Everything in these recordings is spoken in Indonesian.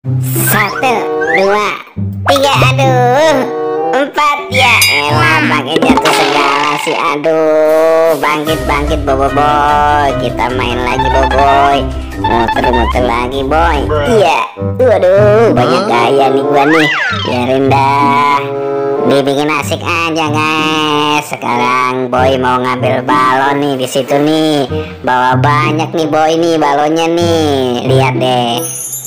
Satu, dua, tiga, aduh, empat, ya elah pakai jatuh segala sih. Aduh, bangkit boboiboy, kita main lagi boboiboy, muter-muter lagi boy. Iya, waduh banyak gaya nih gua nih, biarin dah, dibikin asik aja guys. Sekarang boy mau ngambil balon nih di situ nih, bawa banyak nih boy nih balonnya nih, lihat deh.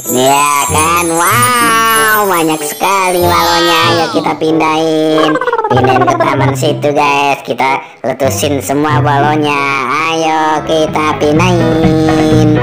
Ya kan, wow banyak sekali balonnya. Ayo kita pindahin ke taman situ guys, kita letusin semua balonnya. Ayo kita pindahin.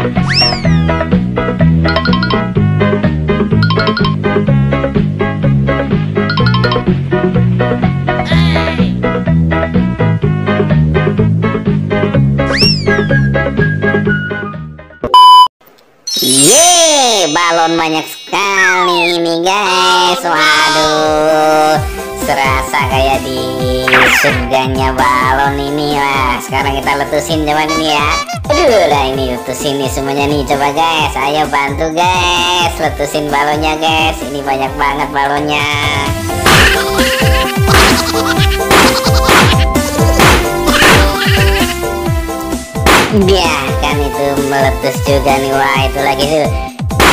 Balon banyak sekali ini guys. Waduh, serasa kayak di surganya balon ini lah. Sekarang kita letusin coba ini ya. Aduh lah, ini letusin nih semuanya nih, coba guys. Ayo bantu guys, letusin balonnya guys. Ini banyak banget balonnya. Ya kan itu meletus juga nih. Wah itu lagi tuh.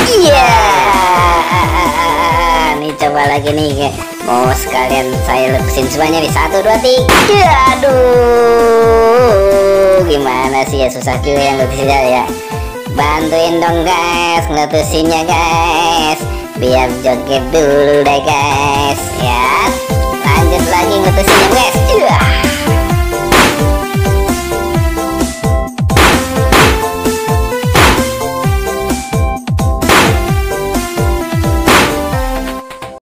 Iya, nih coba lagi nih, mau sekalian saya letusin semuanya nih. 1, 2, 3. Aduh, gimana sih ya, susah juga yang letusinnya ya. Bantuin dong guys ngeletusinnya guys, biar joget dulu deh guys ya. Lanjut lagi ngeletusinnya guys.